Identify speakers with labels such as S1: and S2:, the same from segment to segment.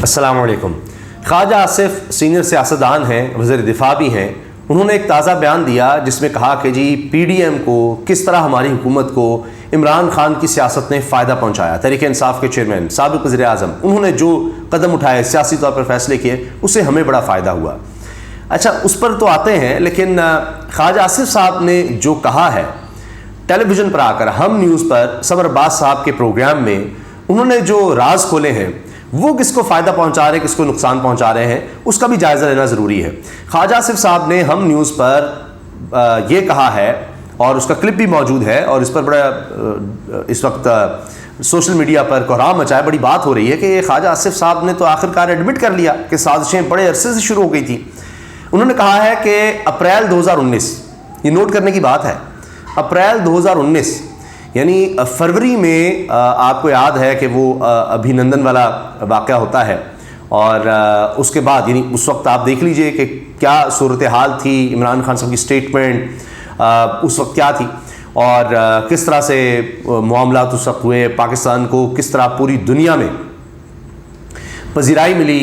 S1: अस्सलाम वालेकुम। ख्वाजा आसिफ सीनियर सियासतदान हैं, वज़ीर दिफा भी हैं। उन्होंने एक ताज़ा बयान दिया जिसमें कहा कि जी PDM को किस तरह हमारी हुकूमत को इमरान खान की सियासत ने फ़ायदा पहुँचाया। तहरीक इंसाफ के चेयरमैन साबिक़ वज़ीर आज़म, उन्होंने जो कदम उठाए, सियासी तौर पर फैसले किए, उससे हमें बड़ा फ़ायदा हुआ। अच्छा, उस पर तो आते हैं, लेकिन ख्वाजा आसिफ साहब ने जो कहा है टेलीविज़न पर आकर, हम न्यूज़ पर सबर अब्बास साहब के प्रोग्राम में, उन्होंने जो राज खोले हैं वो किसको फ़ायदा पहुंचा रहे हैं, किसको नुकसान पहुंचा रहे हैं, उसका भी जायज़ा लेना ज़रूरी है। ख्वाजा आसिफ साहब ने हम न्यूज़ पर ये कहा है और उसका क्लिप भी मौजूद है और इस पर बड़ा इस वक्त सोशल मीडिया पर कोहराम मचा है, बड़ी बात हो रही है कि ख्वाजा आसिफ साहब ने तो आखिरकार एडमिट कर लिया कि साजिशें बड़े अरसे से शुरू हो गई थी। उन्होंने कहा है कि अप्रैल 2019, ये नोट करने की बात है, अप्रैल 2019 यानी फरवरी में आपको याद है कि वो अभिनंदन वाला वाक़या होता है और उसके बाद यानी उस वक्त आप देख लीजिए कि क्या सूरत हाल थी, इमरान खान साहब की स्टेटमेंट उस वक्त क्या थी और किस तरह से मामलात उस वक्त हुए, पाकिस्तान को किस तरह पूरी दुनिया में पजीराई मिली,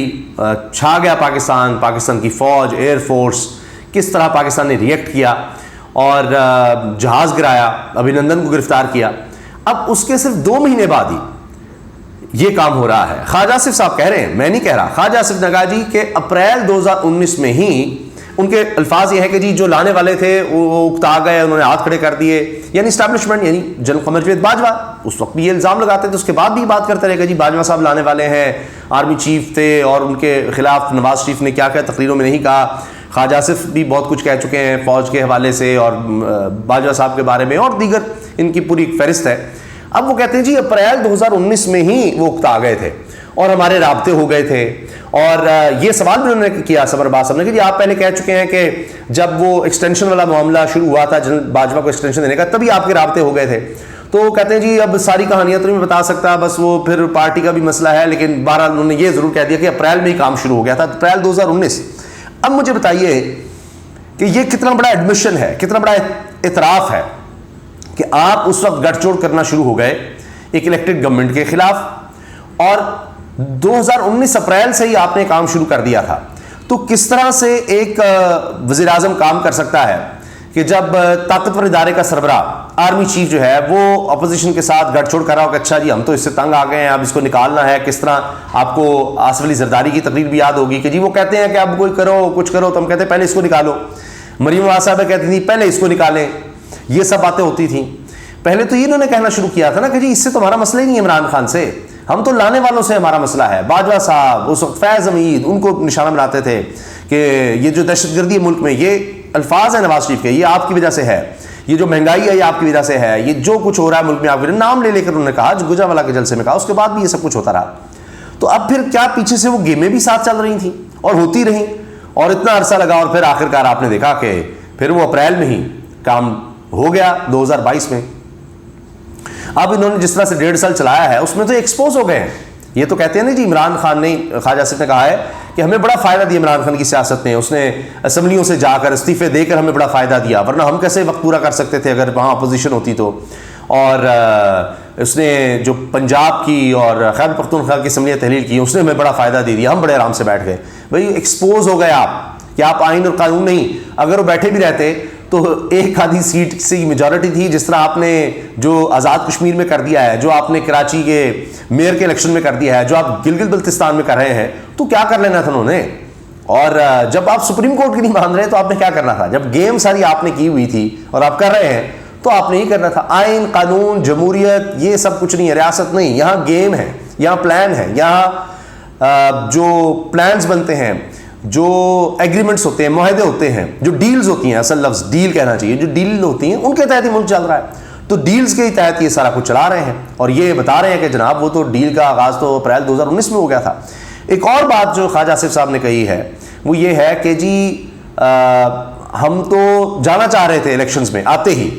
S1: छा गया पाकिस्तान की फ़ौज, एयरफोर्स, किस तरह पाकिस्तान ने रिएक्ट किया और जहाज़ गिराया, अभिनंदन को गिरफ्तार किया। अब उसके सिर्फ 2 महीने बाद ही ये काम हो रहा है। ख्वाजा आसिफ साहब कह रहे हैं, मैं नहीं कह रहा, ख्वाजा आसिफ ने कहा जी कि अप्रैल 2019 में ही, उनके अल्फाज ये है कि जी जो लाने वाले थे वो उकता गए, उन्होंने हाथ खड़े कर दिए, यानी इस्टेब्लिशमेंट, यानी जनरल कमर जावेद बाजवा उस वक्त भी ये इल्ज़ाम लगाते थे, उसके बाद भी बात करते रहे कि जी बाजवा साहब लाने वाले हैं, आर्मी चीफ थे और उनके खिलाफ नवाज शरीफ ने क्या क्या तकरीरों में नहीं कहा। ख्वाजा आसिफ भी बहुत कुछ कह चुके हैं फ़ौज के हवाले से और बाजवा साहब के बारे में और दीगर, इनकी पूरी फहरिस्त है। अब वो कहते हैं जी अप्रैल 2019 में ही वो उकता गए थे और हमारे राब्ते हो गए थे और ये सवाल भी उन्होंने किया सबर अब्बास साहब ने कि जी आप पहले कह चुके हैं कि जब वो एक्सटेंशन वाला मामला शुरू हुआ था, जनरल बाजवा को एक्सटेंशन देने का, तभी आपके राब्ते हो गए थे। तो वो कहते हैं जी अब सारी कहानियां तो नहीं बता सकता, बस वो फिर पार्टी का भी मसला है, लेकिन बहरहाल उन्होंने ये ज़रूर कह दिया कि अप्रैल में ही काम शुरू हो गया था, अप्रैल 2019। अब मुझे बताइए कि ये कितना बड़ा एडमिशन है, कितना बड़ा इतराफ़ है कि आप उस वक्त गठजोड़ करना शुरू हो गए एक इलेक्टेड गवर्नमेंट के खिलाफ और 2019 अप्रैल से ही आपने काम शुरू कर दिया था। तो किस तरह से एक वज़ीर आज़म काम कर सकता है कि जब ताकतवर इदारे का सरबराह आर्मी चीफ जो है वो अपोजिशन के साथ गठजोड़ कर रहा हो कि अच्छा जी हम तो इससे तंग आ गए हैं, अब इसको निकालना है। किस तरह आपको आसिफ अली जरदारी की तकरीर भी याद होगी कि जी वो कहते हैं कि अब कोई करो कुछ करो, तो हम कहते हैं पहले इसको निकालो। मरीम नवाज साहब कहती थी पहले इसको निकालें, ये सब बातें होती थी। पहले तो ये इन्होंने कहना शुरू किया था ना कि जी इससे तो हमारा मसला ही नहीं है इमरान खान से, हम तो लाने वालों से हमारा मसला है। बाजवा साहब उस वक्त फैज़ हमीद उनको निशाना बनाते थे कि ये जो दहशतगर्दी है मुल्क में, ये अल्फाज है नवाज शरीफ के, ये आपकी वजह से है, ये जो महंगाई है ये आपकी वजह से है, ये जो कुछ हो रहा है मुल्क में आपकी वजह, नाम ले लेकर उन्होंने कहा, गुजरावाला के जलसे में कहा, उसके बाद भी ये सब कुछ होता रहा। तो अब फिर क्या पीछे से वो गेमें भी साथ चल रही थी और होती रही और इतना अरसा लगा और फिर आखिरकार आपने देखा कि फिर वो अप्रैल में ही काम हो गया 2022 में। अब इन्होंने जिस तरह से 1.5 साल चलाया है उसमें तो एक्सपोज हो गए हैं। ये तो कहते हैं ना जी इमरान खान ने, ख्वाजा आसिफ ने कहा है कि हमें बड़ा फ़ायदा दिया इमरान खान की सियासत ने, उसने असम्बलियों से जाकर इस्तीफे देकर हमें बड़ा फ़ायदा दिया, वरना हम कैसे वक्त पूरा कर सकते थे अगर वहाँ अपोजिशन होती तो। और उसने जो पंजाब की और खैबर पख्तूनख्वा की असम्बलियाँ तहलील की, उसने हमें बड़ा फ़ायदा दे दिया, हम बड़े आराम से बैठ गए। भाई एक्सपोज हो गए आप कि आप आइन और कानून नहीं, अगर वो बैठे भी रहते तो एक आधी सीट से मेजॉरिटी थी, जिस तरह आपने जो आज़ाद कश्मीर में कर दिया है, जो आपने कराची के मेयर के इलेक्शन में कर दिया है, जो आप गिलगित बल्तिस्तान में कर रहे हैं, तो क्या कर लेना था उन्होंने। और जब आप सुप्रीम कोर्ट की नहीं मान रहे तो आपने क्या करना था, जब गेम सारी आपने की हुई थी और आप कर रहे हैं तो आपने ही करना था। आइन कानून जमहूरियत ये सब कुछ नहीं है, रियासत नहीं, यहाँ गेम है, यहाँ प्लान है, यहाँ जो प्लान्स बनते हैं, जो एग्रीमेंट्स होते हैं, मुआहदे होते हैं, जो डील्स होती हैं, असल लफ्ज़ डील कहना चाहिए, जो डील होती हैं उनके तहत ही मुल्क चल रहा है। तो डील्स के तहत ये सारा कुछ चला रहे हैं और ये बता रहे हैं कि जनाब वो तो डील का आगाज़ तो अप्रैल 2019 में हो गया था। एक और बात जो ख्वाजा आसिफ साहब ने कही है वो ये है कि जी हम तो जाना चाह रहे थे इलेक्शंस में, आते ही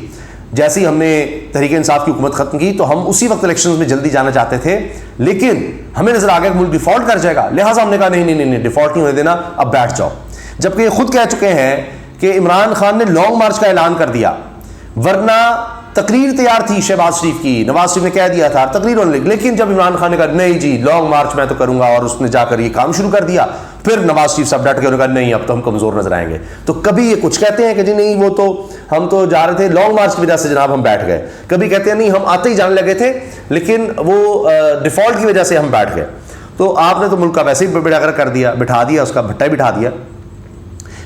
S1: जैसे ही हमने तहरीक इंसाफ की हुकूमत ख़त्म की तो हम उसी वक्त इलेक्शंस में जल्दी जाना चाहते थे, लेकिन हमें नजर आ गया कि मुल्क डिफॉल्ट कर जाएगा, लिहाजा हमने कहा नहीं नहीं नहीं डिफॉल्ट नहीं होने देना, अब बैठ जाओ। जबकि ये खुद कह चुके हैं कि इमरान खान ने लॉन्ग मार्च का ऐलान कर दिया, वरना तकरीर तैयार थी शहबाज शरीफ की, नवाज शरीफ ने कह दिया था तकरीर होने लगी, लेकिन जब इमरान खान ने कहा नहीं जी लॉन्ग मार्च मैं तो करूंगा और उसने जाकर ये काम शुरू कर दिया, फिर नवाज शरीफ साहब डट के उन्होंने कहा नहीं अब तो हम कमजोर नजर आएंगे। तो कभी ये कुछ कहते हैं कि जी नहीं वो तो हम तो जा रहे थे लॉन्ग मार्च की वजह से जनाब हम बैठ गए, कभी कहते हैं नहीं हम आते ही जाने लगे थे लेकिन वो डिफॉल्ट की वजह से हम बैठ गए। तो आपने तो मुल्क का वैसे ही बेड़ागर कर दिया, बिठा दिया, उसका भट्टा ही बिठा दिया।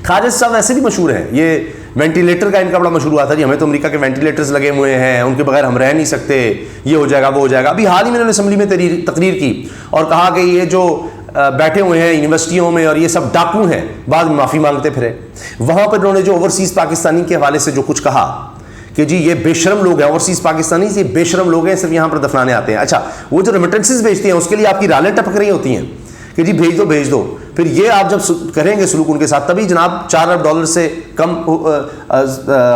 S1: ख्वाजा साहब वैसे भी मशहूर हैं, ये वेंटिलेटर का इनका बड़ा मशहूर हुआ था जी, हमें तो अमेरिका के वेंटिलेटर्स लगे हुए हैं, उनके बगैर हम रह नहीं सकते, ये हो जाएगा वो हो जाएगा। अभी हाल ही में उन्होंने असेंबली में तकरीर की और कहा कि ये जो बैठे हुए हैं यूनिवर्सिटियों में और ये सब डाकू हैं, बाद में माफ़ी मांगते फिरे। वहाँ पर उन्होंने जो ओवरसीज़ पाकिस्तानी के हवाले से जो कुछ कहा कि जी ये बेशरम लोग हैं, ओवरसीज़ पाकिस्तानी ये बेशरम लोग हैं, सिर्फ यहाँ पर दफनाने आते हैं। अच्छा वो जो रेमिटेंसेस भेजते हैं उसके लिए आपकी रालें टपक रही होती हैं कि जी भेज दो, फिर ये आप जब करेंगे सलूक उनके साथ तभी जनाब 4 अरब डॉलर से कम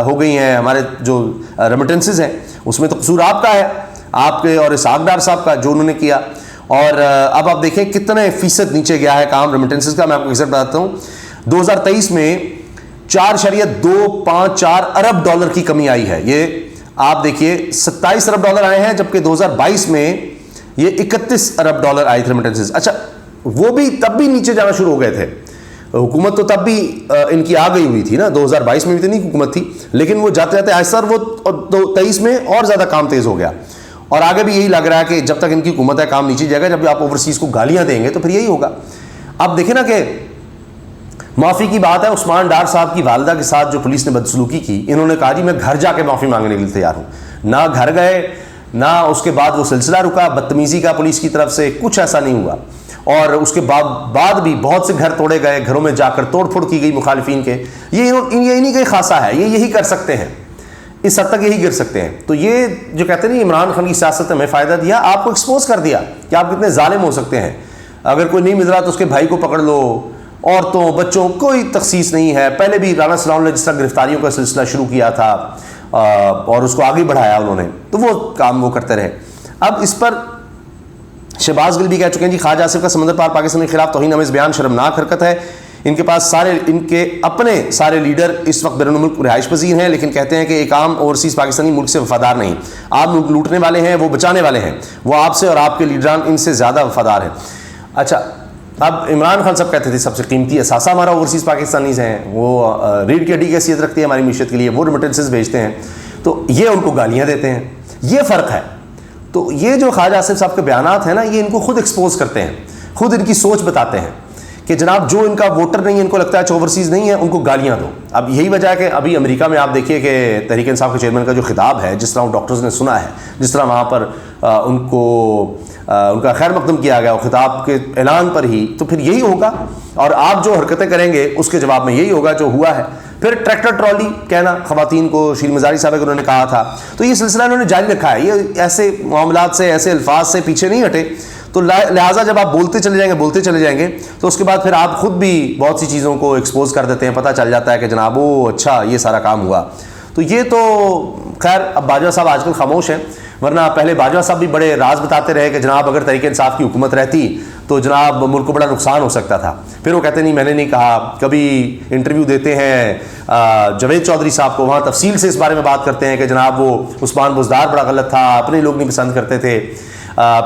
S1: हो गई हैं हमारे जो रेमिटेंसेस हैं, उसमें तो कसूर आपका है, आपके और इसहाक डार साहब का जो उन्होंने किया। और अब आप देखें कितने फीसद नीचे गया है काम रेमिटेंसेस का। मैं आपको एग्जैक्ट बताता हूँ, 2023 में 4.254 अरब डॉलर की कमी आई है। ये आप देखिए 27 अरब डॉलर आए हैं, जबकि 2022 में ये 31 अरब डॉलर आए थे रेमिटेंसेस। अच्छा वो भी तब भी नीचे जाना शुरू हो गए थे, हुकूमत तो तब भी इनकी आ गई हुई थी ना, 2022 में भी तो नहीं हुकूमत थी, लेकिन वो जाते जाते आहिस्ता वो 23 में और ज़्यादा काम तेज़ हो गया। और आगे भी यही लग रहा है कि जब तक इनकी हुकूमत है काम नीचे जाएगा, जब आप ओवरसीज़ को गालियाँ देंगे तो फिर यही होगा। अब देखें ना कि माफ़ी की बात है, उस्मान डार साहब की वालदा के साथ जो पुलिस ने बदसलूकी की, इन्होंने कहा जी मैं घर जाके माफ़ी मांगने के लिए तैयार हूँ। ना घर गए ना उसके बाद वो सिलसिला रुका बदतमीज़ी का पुलिस की तरफ से, कुछ ऐसा नहीं हुआ। और उसके बाद भी बहुत से घर तोड़े गए, घरों में जाकर तोड़ फोड़ की गई मुखालिफिन के। ये इन्हीं का खासा है, ये यही कर सकते हैं, इस हद तक यही गिर सकते हैं। तो ये जो कहते हैं ना इमरान खान की सियासत ने हमें फ़ायदा दिया, आपको एक्सपोज कर दिया कि आप कितने जालिम हो सकते हैं। अगर कोई नहीं मिल रहा तो उसके भाई को पकड़ लो, औरतों बच्चों कोई तखसीस नहीं है। पहले भी राना सलाम ने जिस तरह गिरफ्तारियों का सिलसिला शुरू किया था और उसको आगे बढ़ाया उन्होंने, तो वो काम वो करते रहे। अब इस पर शहबाज गिल भी कह चुके हैं जी ख्वाजा आसिफ का समंदर पार पाकिस्तान के खिलाफ तौहीन आमेज़ बयान शर्मनाक हरकत है। इनके पास इनके अपने सारे लीडर इस वक्त बैरून मुल्क रिहाइश पजीर हैं, लेकिन कहते हैं कि एक आम ओवरसीज़ पाकिस्तानी मुल्क से वफादार नहीं। आप मुल्क लूटने वाले हैं, वो बचाने वाले हैं, वो आपसे और आपके लीडरान इनसे ज़्यादा वफादार हैं। अच्छा अब इमरान खान साहब कहते थे सबसे कीमती असासा हमारा ओवरसीज़ पाकिस्तानीज हैं, वो रीढ़ की हड्डी की हैसियत रखती है हमारी मीशत के लिए, वो रेमिटेंसेस भेजते हैं, तो ये उनको गालियाँ देते हैं, ये फ़र्क है। तो ये जो ख्वाजा आसिफ साहब के बयानात हैं ना, ये इनको खुद एक्सपोज करते हैं, खुद इनकी सोच बताते हैं कि जनाब जो इनका वोटर नहीं है, इनको लगता है ओवरसीज़ नहीं है, उनको गालियाँ दो। अब यही वजह है कि अभी अमेरिका में आप देखिए कि तहरीक इंसाफ के चेयरमैन का जो खिताब है, जिस तरह डॉक्टर्स ने सुना है, जिस तरह वहाँ पर उनका खैर मकदम किया गया खिताब के ऐलान पर ही, तो फिर यही होगा। और आप जो हरकतें करेंगे उसके जवाब में यही होगा जो हुआ है। फिर ट्रैक्टर ट्रॉली कहना ख़वातीन को, शीर मज़ारी साहब को उन्होंने कहा था, तो ये सिलसिला उन्होंने जारी रखा है। ये ऐसे मामलात से, ऐसे अल्फाज से पीछे नहीं हटे। तो लिहाजा जब आप बोलते चले जाएंगे तो उसके बाद फिर आप खुद भी बहुत सी चीज़ों को एक्सपोज कर देते हैं, पता चल जाता है कि जनाब वो अच्छा ये सारा काम हुआ। तो ये तो खैर अब बाजवा साहब आजकल खामोश हैं, वरना पहले बाजवा साहब भी बड़े राज बताते रहे कि जनाब अगर तहरीक इंसाफ की हुकूमत रहती तो जनाब मुल्क को बड़ा नुकसान हो सकता था। फिर वो कहते नहीं मैंने नहीं कहा। कभी इंटरव्यू देते हैं जावेद चौधरी साहब को, वहाँ तफसील से इस बारे में बात करते हैं कि जनाब वो उस्मान बुज़दार बड़ा गलत था, अपने लोग नहीं पसंद करते थे।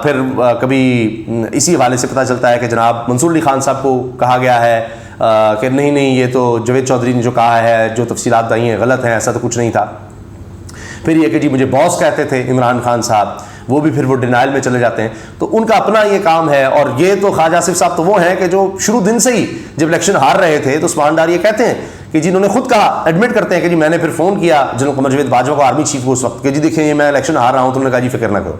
S1: फिर कभी इसी हवाले से पता चलता है कि जनाब मंसूर अली खान साहब को कहा गया है कि नहीं ये तो जावेद चौधरी ने जो कहा है, जो तफसीलात दी हैं गलत हैं, ऐसा तो कुछ नहीं था। फिर ये कि जी मुझे बॉस कहते थे इमरान खान साहब, वो भी फिर वो डिनाइल में चले जाते हैं। तो उनका अपना ये काम है। और ये तो ख्वाजा आसिफ साहब तो वो हैं कि जो शुरू दिन से ही जब इलेक्शन हार रहे थे तो उस्मान डार ये कहते हैं कि जिन्होंने खुद कहा, एडमिट करते हैं कि जी मैंने फिर फ़ोन किया जनरल कमर जावेद बाजवा को, आर्मी चीफ को उस वक्त, कि जी देखिए मैं इलेक्शन हार रहा हूँ। तो उन्होंने कहा जी फिक्र ना करो।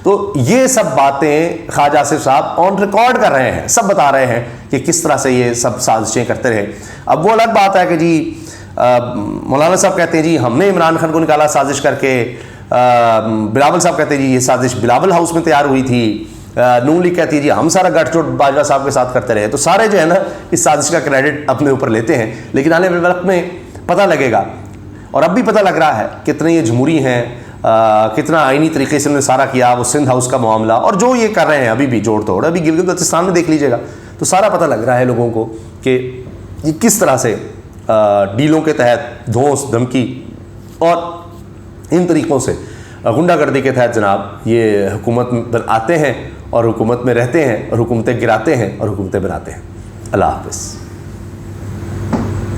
S1: तो ये सब बातें ख्वाजा आसिफ साहब ऑन रिकॉर्ड कर रहे हैं, सब बता रहे हैं कि किस तरह से ये सब साजिशें करते रहे। अब वो अलग बात है कि जी मौलाना साहब कहते हैं जी हमने इमरान खान को निकाला साजिश करके, बिलावल साहब कहते हैं जी ये साजिश बिलावल हाउस में तैयार हुई थी, नून लीग कहती है जी हम सारा गठजोड़ बाजवा साहब के साथ करते रहे। तो सारे जो है ना इस साजिश का क्रेडिट अपने ऊपर लेते हैं, लेकिन आने वाले वक्त में पता लगेगा। और अब भी पता लग रहा है कितने ये जमहूरी हैं, कितना आईनी तरीके से उन्होंने सारा किया, वो सिंध हाउस का मामला और जो ये कर रहे हैं अभी भी जोड़ तोड़, अभी गिलगित बल्तिस्तान में देख लीजिएगा तो सारा पता लग रहा है लोगों को कि ये किस तरह से डीलों के तहत धौंस धमकी और इन तरीक़ों से गुंडागर्दी के तहत जनाब ये हुकूमत में आते हैं और हुकूमत में रहते हैं और हुकूमतें गिराते हैं और हुकूमतें बनाते हैं। अल्लाह हाफ़िज़।